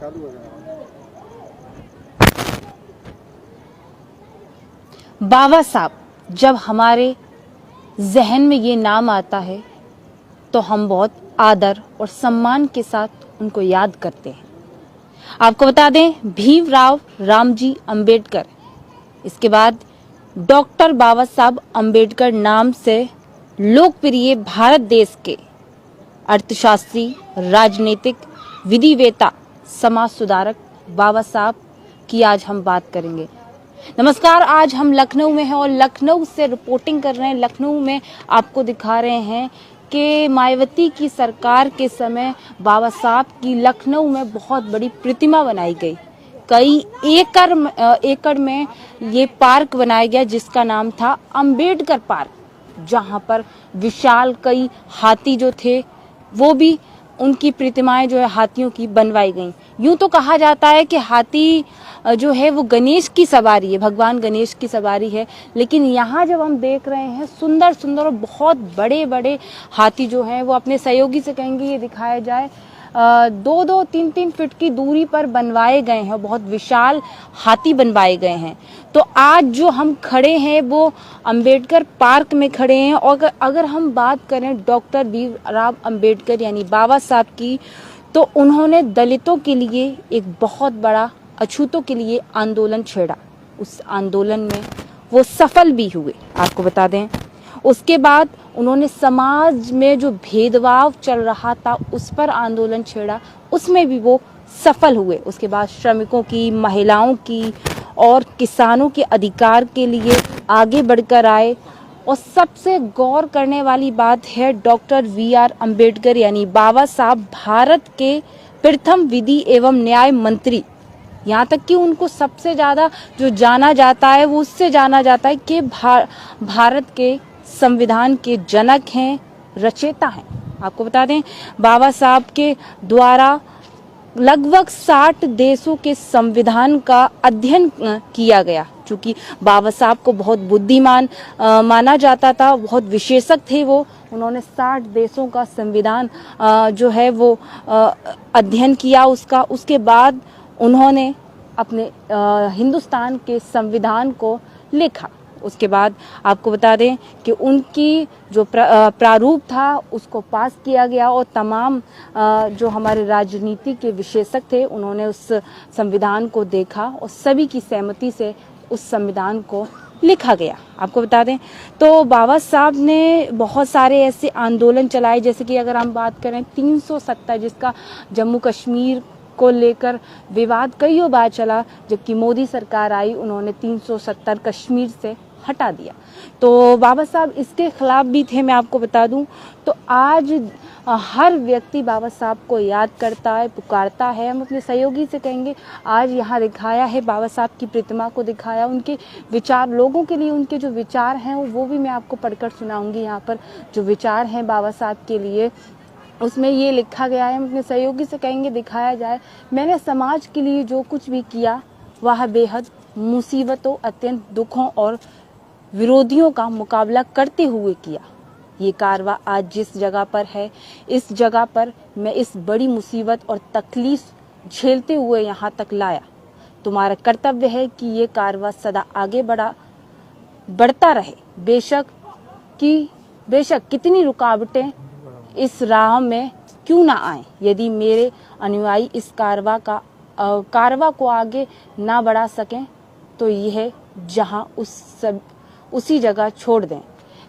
चालू है। बाबा साहब, जब हमारे जहन में ये नाम आता है तो हम बहुत आदर और सम्मान के साथ उनको याद करते हैं। आपको बता दें, भीमराव रामजी अंबेडकर, इसके बाद डॉक्टर बाबा साहब अंबेडकर नाम से लोकप्रिय भारत देश के अर्थशास्त्री, राजनीतिक, विधिवेता, समाज सुधारक बाबा साहब की आज हम बात करेंगे। नमस्कार, आज हम लखनऊ में हैं और लखनऊ से रिपोर्टिंग कर रहे हैं। लखनऊ में आपको दिखा रहे हैं कि मायावती की सरकार के समय बाबा साहब की लखनऊ में बहुत बड़ी प्रतिमा बनाई गई। कई एकड़ में ये पार्क बनाया गया जिसका नाम था अंबेडकर पार्क, जहां पर विशाल कई हाथी जो थे वो भी, उनकी प्रतिमाएं जो है हाथियों की बनवाई गई। यूं तो कहा जाता है कि हाथी जो है वो गणेश की सवारी है, भगवान गणेश की सवारी है, लेकिन यहाँ जब हम देख रहे हैं सुंदर सुंदर और बहुत बड़े बड़े हाथी जो हैं वो अपने सहयोगी से कहेंगे ये दिखाया जाए, 2-2, 3-3 फीट की दूरी पर बनवाए गए हैं, बहुत विशाल हाथी बनवाए गए हैं। तो आज जो हम खड़े हैं वो अंबेडकर पार्क में खड़े हैं। और अगर हम बात करें डॉक्टर भीमराव अंबेडकर यानी बाबा साहब की, तो उन्होंने दलितों के लिए एक बहुत बड़ा, अछूतों के लिए आंदोलन छेड़ा। उस आंदोलन में वो सफल भी हुए, आपको बता दें। उसके बाद उन्होंने समाज में जो भेदभाव चल रहा था उस पर आंदोलन छेड़ा, उसमें भी वो सफल हुए। उसके बाद श्रमिकों की, महिलाओं की और किसानों के अधिकार के लिए आगे बढ़कर आए। और सबसे गौर करने वाली बात है, डॉक्टर VR अंबेडकर यानी बाबा साहब भारत के प्रथम विधि एवं न्याय मंत्री, यहाँ तक कि उनको सबसे ज़्यादा जो जाना जाता है वो उससे जाना जाता है कि भारत के संविधान के जनक हैं, रचयिता हैं। आपको बता दें, बाबा साहब के द्वारा लगभग 60 देशों के संविधान का अध्ययन किया गया। चूंकि बाबा साहब को बहुत बुद्धिमान माना जाता था, बहुत विशेषज्ञ थे वो, उन्होंने 60 देशों का संविधान जो है वो अध्ययन किया उसका। उसके बाद उन्होंने अपने हिंदुस्तान के संविधान को लिखा। उसके बाद आपको बता दें कि उनकी जो प्रारूप था उसको पास किया गया और तमाम जो हमारे राजनीति के विशेषज्ञ थे उन्होंने उस संविधान को देखा और सभी की सहमति से उस संविधान को लिखा गया। आपको बता दें, तो बाबा साहब ने बहुत सारे ऐसे आंदोलन चलाए, जैसे कि अगर हम बात करें 370, जिसका जम्मू कश्मीर को लेकर विवाद कईयों बार चला, जबकि मोदी सरकार आई उन्होंने 370 कश्मीर से हटा दिया। तो बाबा साहब इसके खिलाफ भी थे, मैं आपको बता दूं। तो आज हर व्यक्ति बाबा साहब को याद करता है, पुकारता है। हम अपने सहयोगी से कहेंगे, आज यहाँ दिखाया है बाबा साहब की प्रतिमा को दिखाया, उनके विचार, लोगों के लिए उनके जो विचार हैं वो भी मैं आपको पढ़कर सुनाऊंगी। यहाँ पर जो विचार हैं बाबा साहब के लिए, उसमें ये लिखा गया है, हम अपने सहयोगी से कहेंगे दिखाया जाए। मैंने समाज के लिए जो कुछ भी किया वह बेहद मुसीबतों, अत्यंत दुखों और विरोधियों का मुकाबला करते हुए किया। ये कारवा आज जिस जगह पर है, इस जगह पर मैं इस बड़ी मुसीबत और तकलीफ झेलते हुए यहाँ तक लाया। तुम्हारा कर्तव्य है कि ये कारवा सदा आगे बढ़ता रहे। बेशक कितनी रुकावटें इस राह में क्यों ना आए, यदि मेरे अनुयायी इस कारवा को आगे ना बढ़ा सकें तो यह जहां उसी जगह छोड़ दें।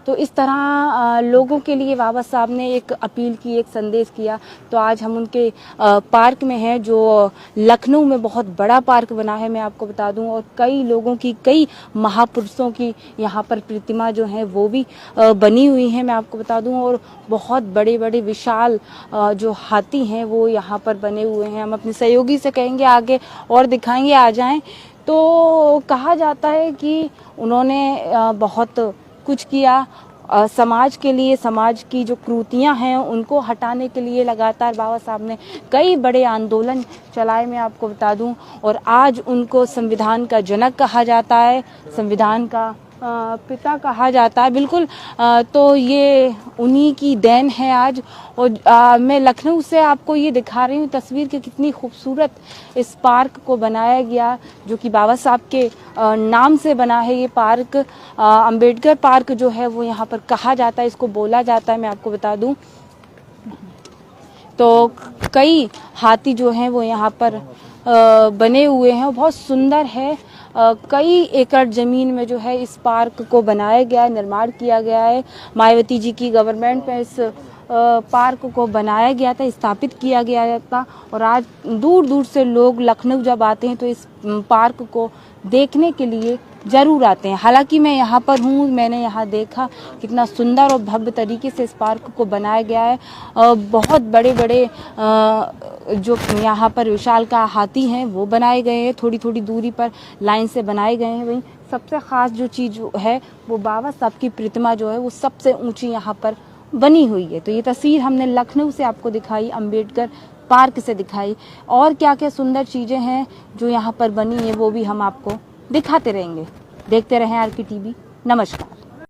तो इस तरह लोगों के लिए बाबा साहब ने एक अपील की, एक संदेश किया। तो आज हम उनके पार्क में हैं, जो लखनऊ में बहुत बड़ा पार्क बना है, मैं आपको बता दूं। और कई लोगों की, कई महापुरुषों की यहाँ पर प्रतिमा जो है वो भी बनी हुई है, मैं आपको बता दूं। और बहुत बड़े बड़े विशाल जो हाथी हैं वो यहाँ पर बने हुए हैं। हम अपने सहयोगी से कहेंगे आगे और दिखाएंगे, आ जाएं। तो कहा जाता है कि उन्होंने बहुत कुछ किया समाज के लिए, समाज की जो कुरीतियां हैं उनको हटाने के लिए लगातार बाबा साहब ने कई बड़े आंदोलन चलाए, मैं आपको बता दूं। और आज उनको संविधान का जनक कहा जाता है, संविधान का पिता कहा जाता है। बिल्कुल तो ये उन्हीं की देन है आज। और मैं लखनऊ से आपको ये दिखा रही हूँ तस्वीर कि कितनी खूबसूरत इस पार्क को बनाया गया, जो कि बाबा साहब के नाम से बना है। ये पार्क अंबेडकर पार्क जो है वो यहाँ पर कहा जाता है, इसको बोला जाता है। मैं आपको बता दूं तो कई हाथी जो हैं वो यहाँ पर बने हुए हैं, बहुत सुंदर है। कई एकड़ ज़मीन में जो है इस पार्क को बनाया गया है, निर्माण किया गया है। मायावती जी की गवर्नमेंट में इस पार्क को बनाया गया था, स्थापित किया गया था। और आज दूर दूर से लोग लखनऊ जब आते हैं तो इस पार्क को देखने के लिए ज़रूर आते हैं। हालांकि मैं यहाँ पर हूँ, मैंने यहाँ देखा कितना सुंदर और भव्य तरीके से इस पार्क को बनाया गया है। बहुत बड़े बड़े जो यहाँ पर विशालकाय हाथी हैं वो बनाए गए हैं, थोड़ी थोड़ी दूरी पर लाइन से बनाए गए हैं। वहीं सबसे ख़ास जो चीज़ है वो बाबा साहब की प्रतिमा जो है वो सबसे ऊँची यहाँ पर बनी हुई है। तो ये तस्वीर हमने लखनऊ से आपको दिखाई, अंबेडकर पार्क से दिखाई। और क्या क्या सुंदर चीज़ें हैं जो यहाँ पर बनी है वो भी हम आपको दिखाते रहेंगे। देखते रहें RK TV। नमस्कार।